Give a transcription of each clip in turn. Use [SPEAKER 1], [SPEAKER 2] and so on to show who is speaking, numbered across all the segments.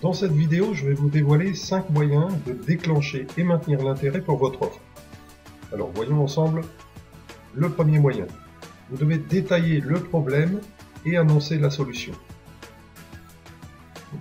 [SPEAKER 1] Dans cette vidéo, je vais vous dévoiler 5 moyens de déclencher et maintenir l'intérêt pour votre offre. Alors voyons ensemble le premier moyen. Vous devez détailler le problème et annoncer la solution.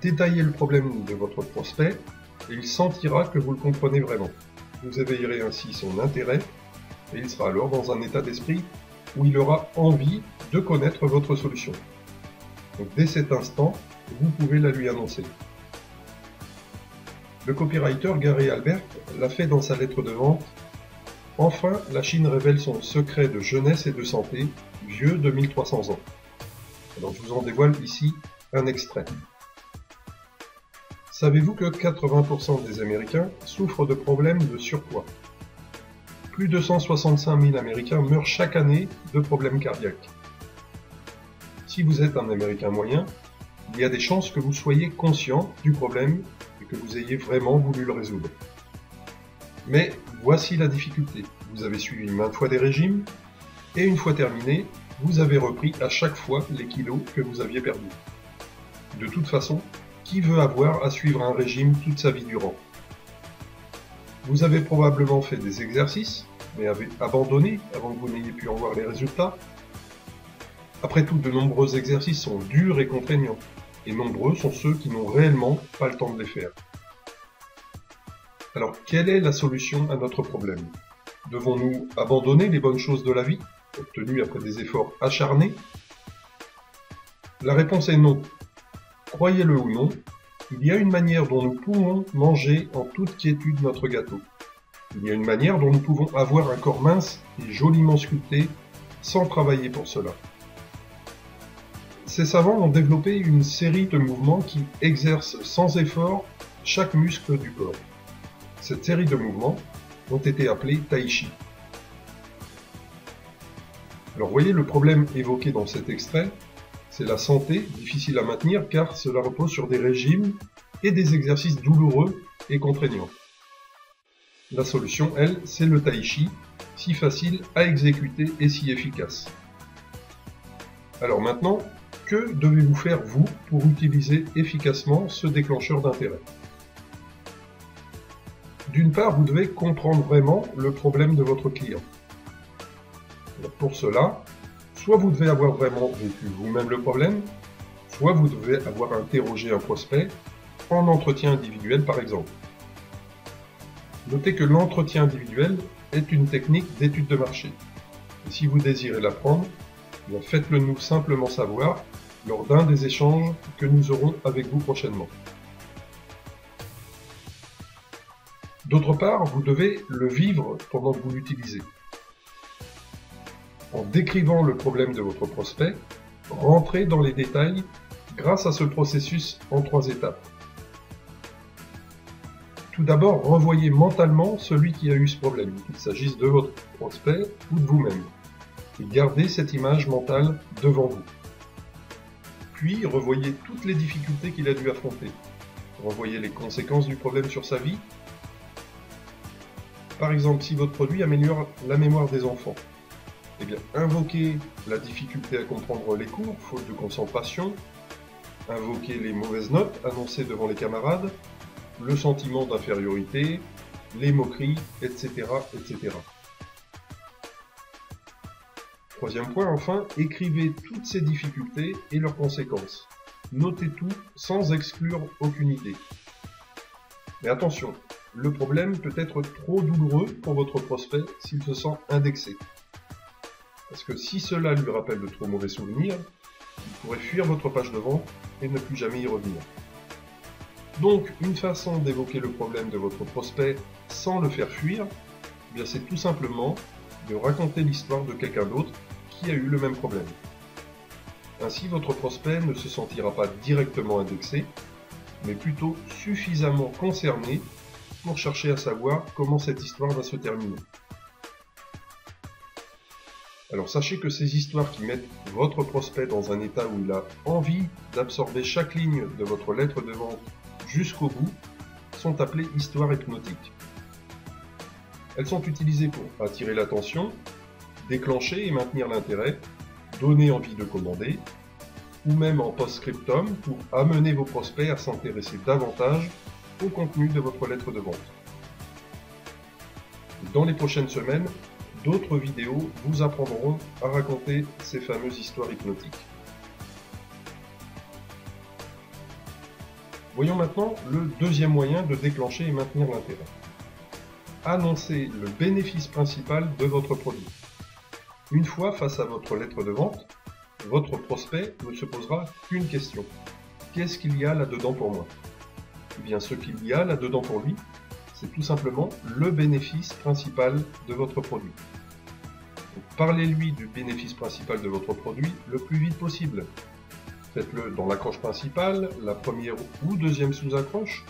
[SPEAKER 1] Détaillez le problème de votre prospect et il sentira que vous le comprenez vraiment. Vous éveillerez ainsi son intérêt et il sera alors dans un état d'esprit où il aura envie de connaître votre solution. Donc dès cet instant, vous pouvez la lui annoncer. Le copywriter Gary Albert l'a fait dans sa lettre de vente. Enfin, la Chine révèle son secret de jeunesse et de santé, vieux de 1300 ans. Alors je vous en dévoile ici un extrait. Savez-vous que 80% des Américains souffrent de problèmes de surpoids? Plus de 165 000 Américains meurent chaque année de problèmes cardiaques. Si vous êtes un Américain moyen, il y a des chances que vous soyez conscient du problème et que vous ayez vraiment voulu le résoudre. Mais voici la difficulté. Vous avez suivi maintes fois des régimes et une fois terminé, vous avez repris à chaque fois les kilos que vous aviez perdus. De toute façon, qui veut avoir à suivre un régime toute sa vie durant? Vous avez probablement fait des exercices, mais avez abandonné avant que vous n'ayez pu en voir les résultats. Après tout, de nombreux exercices sont durs et contraignants, et nombreux sont ceux qui n'ont réellement pas le temps de les faire. Alors, quelle est la solution à notre problème? Devons-nous abandonner les bonnes choses de la vie, obtenues après des efforts acharnés? La réponse est non. Croyez-le ou non, il y a une manière dont nous pouvons manger en toute quiétude notre gâteau. Il y a une manière dont nous pouvons avoir un corps mince et joliment sculpté sans travailler pour cela. Ces savants ont développé une série de mouvements qui exercent sans effort chaque muscle du corps. Cette série de mouvements ont été appelés Tai Chi. Alors voyez le problème évoqué dans cet extrait, c'est la santé, difficile à maintenir car cela repose sur des régimes et des exercices douloureux et contraignants. La solution, elle, c'est le Tai Chi, si facile à exécuter et si efficace. Alors maintenant, que devez-vous faire vous pour utiliser efficacement ce déclencheur d'intérêt? D'une part, vous devez comprendre vraiment le problème de votre client. Alors pour cela, soit vous devez avoir vraiment vécu vous-même le problème, soit vous devez avoir interrogé un prospect en entretien individuel par exemple. Notez que l'entretien individuel est une technique d'étude de marché. Et si vous désirez l'apprendre, faites-le nous simplement savoir lors d'un des échanges que nous aurons avec vous prochainement. D'autre part, vous devez le vivre pendant que vous l'utilisez. En décrivant le problème de votre prospect, rentrez dans les détails grâce à ce processus en 3 étapes. Tout d'abord, revoyez mentalement celui qui a eu ce problème, qu'il s'agisse de votre prospect ou de vous-même, et gardez cette image mentale devant vous. Puis, revoyez toutes les difficultés qu'il a dû affronter. Revoyez les conséquences du problème sur sa vie. Par exemple, si votre produit améliore la mémoire des enfants, eh bien, invoquez la difficulté à comprendre les cours, faute de concentration, invoquez les mauvaises notes annoncées devant les camarades, le sentiment d'infériorité, les moqueries, etc., etc. Troisième point, enfin, écrivez toutes ces difficultés et leurs conséquences. Notez tout sans exclure aucune idée. Mais attention, le problème peut être trop douloureux pour votre prospect s'il se sent indexé. Parce que si cela lui rappelle de trop mauvais souvenirs, il pourrait fuir votre page de vente et ne plus jamais y revenir. Donc, une façon d'évoquer le problème de votre prospect sans le faire fuir, eh bien c'est tout simplement de raconter l'histoire de quelqu'un d'autre qui a eu le même problème. Ainsi, votre prospect ne se sentira pas directement indexé, mais plutôt suffisamment concerné pour chercher à savoir comment cette histoire va se terminer. Alors sachez que ces histoires qui mettent votre prospect dans un état où il a envie d'absorber chaque ligne de votre lettre de vente jusqu'au bout sont appelées histoires hypnotiques. Elles sont utilisées pour attirer l'attention, déclencher et maintenir l'intérêt, donner envie de commander, ou même en post-scriptum pour amener vos prospects à s'intéresser davantage au contenu de votre lettre de vente. Dans les prochaines semaines, d'autres vidéos vous apprendront à raconter ces fameuses histoires hypnotiques. Voyons maintenant le deuxième moyen de déclencher et maintenir l'intérêt. Annoncez le bénéfice principal de votre produit. Une fois face à votre lettre de vente, votre prospect ne se posera qu'une question. Qu'est-ce qu'il y a là-dedans pour moi? Eh bien, ce qu'il y a là-dedans pour lui, c'est tout simplement le bénéfice principal de votre produit. Parlez-lui du bénéfice principal de votre produit le plus vite possible. Faites-le dans l'accroche principale, la première ou deuxième sous-accroche,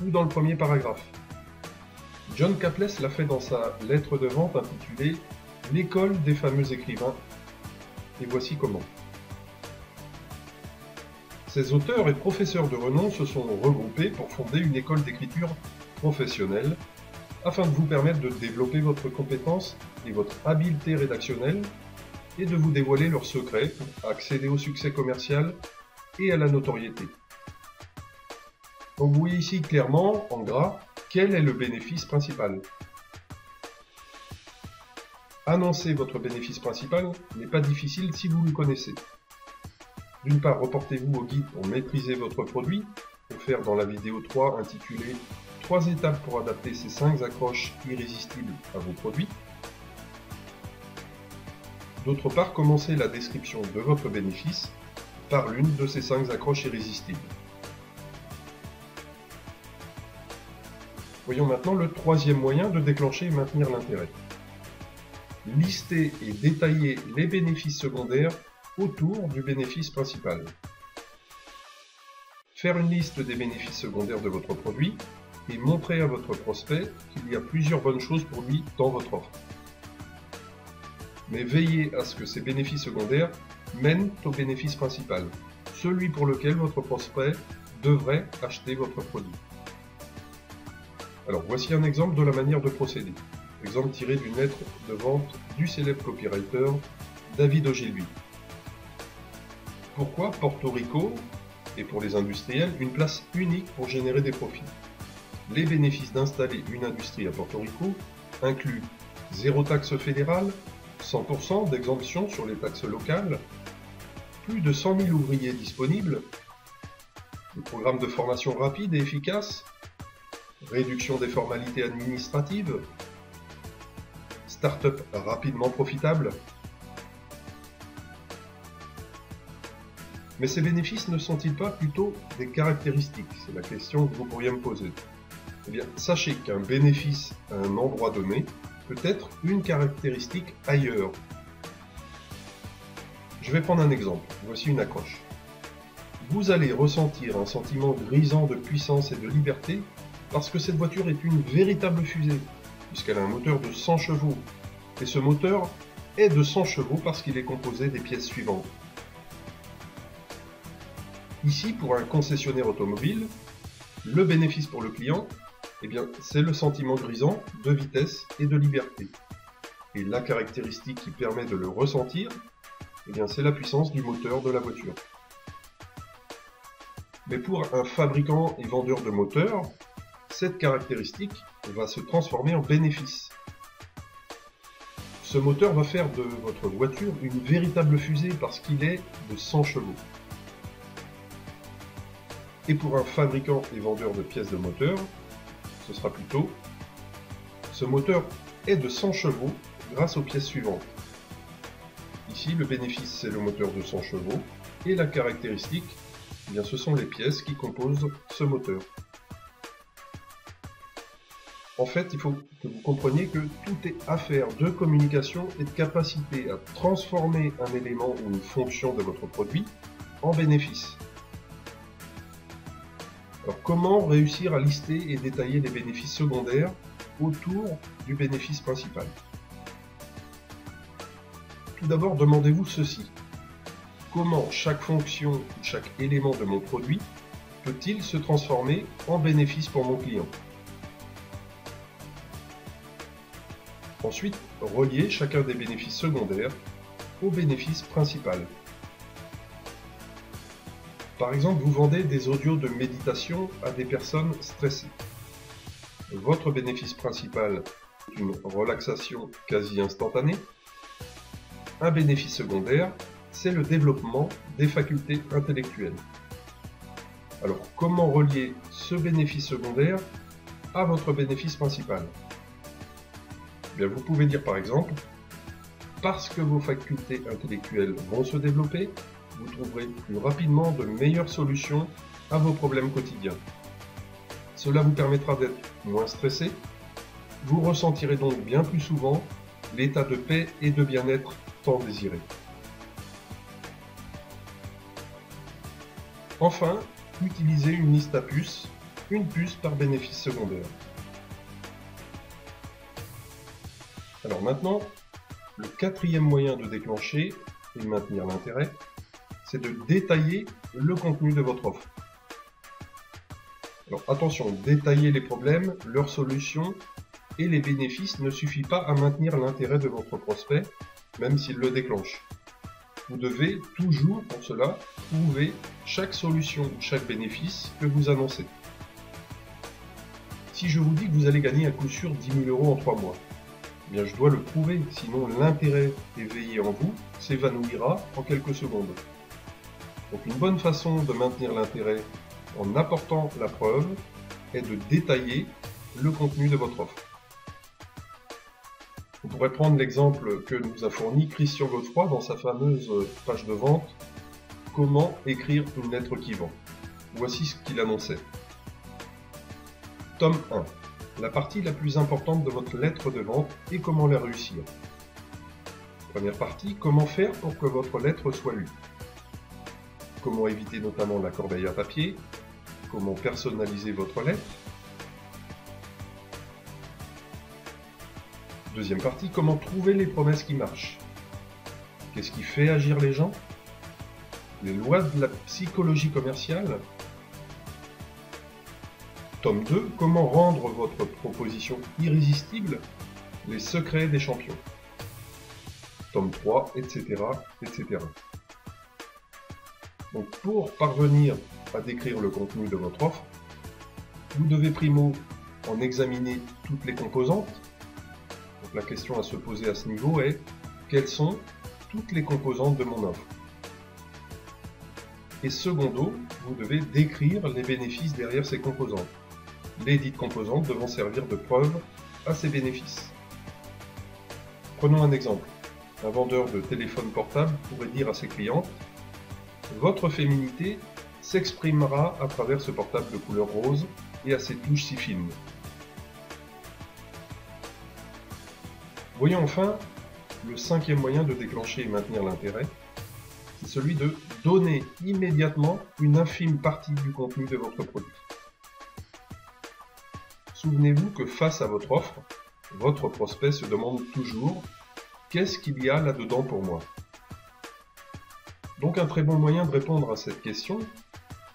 [SPEAKER 1] ou dans le premier paragraphe. John Caples l'a fait dans sa lettre de vente intitulée « L'école des fameux écrivains ». Et voici comment. Ces auteurs et professeurs de renom se sont regroupés pour fonder une école d'écriture professionnelle afin de vous permettre de développer votre compétence et votre habileté rédactionnelle et de vous dévoiler leurs secrets pour accéder au succès commercial et à la notoriété. Donc vous voyez ici clairement, en gras, quel est le bénéfice principal. Annoncer votre bénéfice principal n'est pas difficile si vous le connaissez. D'une part, reportez-vous au guide pour maîtriser votre produit, offert dans la vidéo 3 intitulée « 3 étapes pour adapter ces 5 accroches irrésistibles à vos produits ». D'autre part, commencez la description de votre bénéfice par l'une de ces 5 accroches irrésistibles. Voyons maintenant le troisième moyen de déclencher et maintenir l'intérêt. Listez et détaillez les bénéfices secondaires autour du bénéfice principal. Faire une liste des bénéfices secondaires de votre produit et montrer à votre prospect qu'il y a plusieurs bonnes choses pour lui dans votre offre. Mais veillez à ce que ces bénéfices secondaires mènent au bénéfice principal, celui pour lequel votre prospect devrait acheter votre produit. Alors voici un exemple de la manière de procéder. Exemple tiré d'une lettre de vente du célèbre copywriter David Ogilvy. Pourquoi Porto Rico est pour les industriels une place unique pour générer des profits? Les bénéfices d'installer une industrie à Porto Rico incluent 0 taxe fédérale, 100% d'exemption sur les taxes locales, plus de 100 000 ouvriers disponibles, des programmes de formation rapides et efficaces, réduction des formalités administratives, start-up rapidement profitable. Mais ces bénéfices ne sont-ils pas plutôt des caractéristiques? C'est la question que vous pourriez me poser. Eh bien, sachez qu'un bénéfice à un endroit donné peut être une caractéristique ailleurs. Je vais prendre un exemple. Voici une accroche. Vous allez ressentir un sentiment grisant de puissance et de liberté parce que cette voiture est une véritable fusée, puisqu'elle a un moteur de 100 chevaux. Et ce moteur est de 100 chevaux parce qu'il est composé des pièces suivantes. Ici, pour un concessionnaire automobile, le bénéfice pour le client, eh bien, c'est le sentiment grisant de vitesse et de liberté. Et la caractéristique qui permet de le ressentir, eh bien, c'est la puissance du moteur de la voiture. Mais pour un fabricant et vendeur de moteurs, cette caractéristique va se transformer en bénéfice. Ce moteur va faire de votre voiture une véritable fusée parce qu'il est de 100 chevaux. Et pour un fabricant et vendeur de pièces de moteur, ce sera plutôt ce moteur est de 100 chevaux grâce aux pièces suivantes. Ici, le bénéfice, c'est le moteur de 100 chevaux et la caractéristique, eh bien, ce sont les pièces qui composent ce moteur. En fait, il faut que vous compreniez que tout est affaire de communication et de capacité à transformer un élément ou une fonction de votre produit en bénéfice. Alors, comment réussir à lister et détailler les bénéfices secondaires autour du bénéfice principal? Tout d'abord, demandez-vous ceci. Comment chaque fonction ou chaque élément de mon produit peut-il se transformer en bénéfice pour mon client? Ensuite, reliez chacun des bénéfices secondaires au bénéfice principal. Par exemple, vous vendez des audios de méditation à des personnes stressées. Votre bénéfice principal est une relaxation quasi instantanée. Un bénéfice secondaire, c'est le développement des facultés intellectuelles. Alors, comment relier ce bénéfice secondaire à votre bénéfice principal? Bien, vous pouvez dire par exemple, parce que vos facultés intellectuelles vont se développer, vous trouverez plus rapidement de meilleures solutions à vos problèmes quotidiens. Cela vous permettra d'être moins stressé. Vous ressentirez donc bien plus souvent l'état de paix et de bien-être tant désiré. Enfin, utilisez une liste à puces, une puce par bénéfice secondaire. Alors maintenant, le quatrième moyen de déclencher et maintenir l'intérêt, c'est de détailler le contenu de votre offre. Alors attention, détailler les problèmes, leurs solutions et les bénéfices ne suffit pas à maintenir l'intérêt de votre prospect, même s'il le déclenche. Vous devez toujours, pour cela, prouver chaque solution ou chaque bénéfice que vous annoncez. Si je vous dis que vous allez gagner à coup sûr 10 000 € en 3 mois, eh bien je dois le prouver, sinon l'intérêt éveillé en vous s'évanouira en quelques secondes. Donc une bonne façon de maintenir l'intérêt en apportant la preuve est de détailler le contenu de votre offre. On pourrait prendre l'exemple que nous a fourni Christian Godefroy dans sa fameuse page de vente « Comment écrire une lettre qui vend ». Voici ce qu'il annonçait. Tome 1. La partie la plus importante de votre lettre de vente et comment la réussir. Première partie, comment faire pour que votre lettre soit lue. Comment éviter notamment la corbeille à papier. Comment personnaliser votre lettre. Deuxième partie, comment trouver les promesses qui marchent. Qu'est-ce qui fait agir les gens? Les lois de la psychologie commerciale. Tome 2, comment rendre votre proposition irrésistible? Les secrets des champions. Tome 3, etc., etc. Donc pour parvenir à décrire le contenu de votre offre, vous devez primo en examiner toutes les composantes. Donc la question à se poser à ce niveau est, quelles sont toutes les composantes de mon offre? Et secondo, vous devez décrire les bénéfices derrière ces composantes. Les dites composantes devront servir de preuve à ces bénéfices. Prenons un exemple. Un vendeur de téléphone portable pourrait dire à ses clientes « Votre féminité s'exprimera à travers ce portable de couleur rose et à ses touches si fines. » Voyons enfin le cinquième moyen de déclencher et maintenir l'intérêt, c'est celui de donner immédiatement une infime partie du contenu de votre produit. Souvenez-vous que face à votre offre, votre prospect se demande toujours « Qu'est-ce qu'il y a là-dedans pour moi ?» Donc un très bon moyen de répondre à cette question,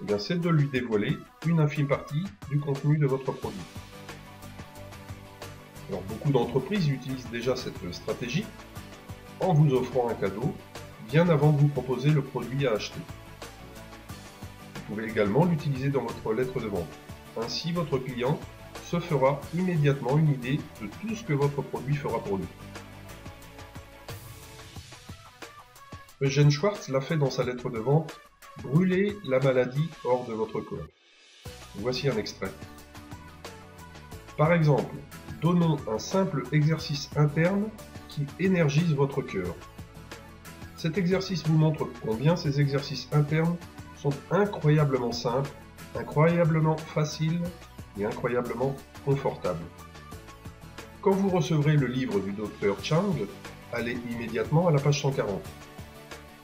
[SPEAKER 1] eh c'est de lui dévoiler une infime partie du contenu de votre produit. Alors beaucoup d'entreprises utilisent déjà cette stratégie en vous offrant un cadeau bien avant de vous proposer le produit à acheter. Vous pouvez également l'utiliser dans votre lettre de vente. Ainsi, votre client se fera immédiatement une idée de tout ce que votre produit fera pour lui. Eugène Schwartz l'a fait dans sa lettre de vente « Brûlez la maladie hors de votre corps ». Voici un extrait. Par exemple, donnons un simple exercice interne qui énergise votre cœur. Cet exercice vous montre combien ces exercices internes sont incroyablement simples, incroyablement faciles et incroyablement confortables. Quand vous recevrez le livre du Dr Chang, allez immédiatement à la page 140.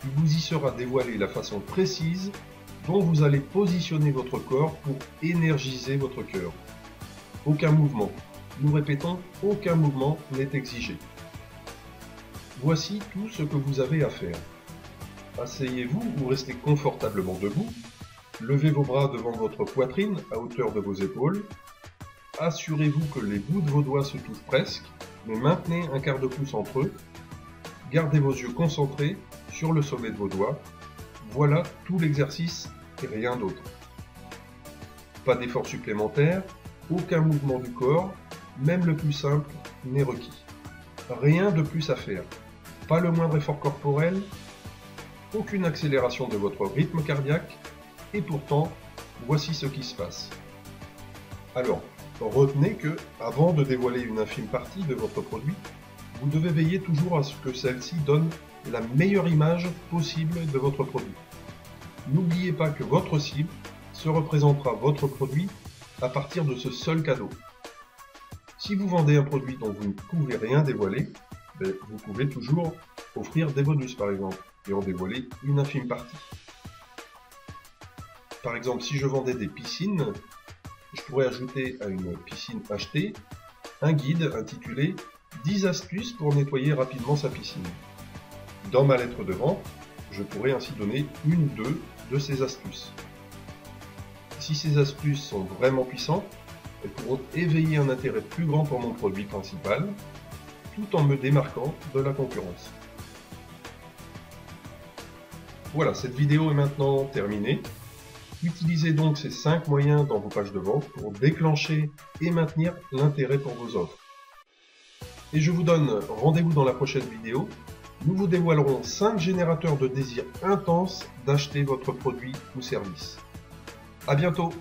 [SPEAKER 1] Il vous y sera dévoilé la façon précise dont vous allez positionner votre corps pour énergiser votre cœur. Aucun mouvement, nous répétons, aucun mouvement n'est exigé. Voici tout ce que vous avez à faire. Asseyez-vous ou restez confortablement debout. Levez vos bras devant votre poitrine à hauteur de vos épaules. Assurez-vous que les bouts de vos doigts se touchent presque, mais maintenez un quart de pouce entre eux. Gardez vos yeux concentrés sur le sommet de vos doigts. Voilà tout l'exercice et rien d'autre. Pas d'effort supplémentaire, aucun mouvement du corps, même le plus simple, n'est requis. Rien de plus à faire. Pas le moindre effort corporel, aucune accélération de votre rythme cardiaque, et pourtant, voici ce qui se passe. Alors, retenez que, avant de dévoiler une infime partie de votre produit, vous devez veiller toujours à ce que celle-ci donne la meilleure image possible de votre produit. N'oubliez pas que votre cible se représentera votre produit à partir de ce seul cadeau. Si vous vendez un produit dont vous ne pouvez rien dévoiler, vous pouvez toujours offrir des bonus par exemple, et en dévoiler une infime partie. Par exemple, si je vendais des piscines, je pourrais ajouter à une piscine achetée un guide intitulé 10 astuces pour nettoyer rapidement sa piscine. Dans ma lettre de vente, je pourrais ainsi donner une ou deux de ces astuces. Si ces astuces sont vraiment puissantes, elles pourront éveiller un intérêt plus grand pour mon produit principal, tout en me démarquant de la concurrence. Voilà, cette vidéo est maintenant terminée. Utilisez donc ces 5 moyens dans vos pages de vente pour déclencher et maintenir l'intérêt pour vos offres. Et je vous donne rendez-vous dans la prochaine vidéo. Nous vous dévoilerons 5 générateurs de désir intense d'acheter votre produit ou service. À bientôt!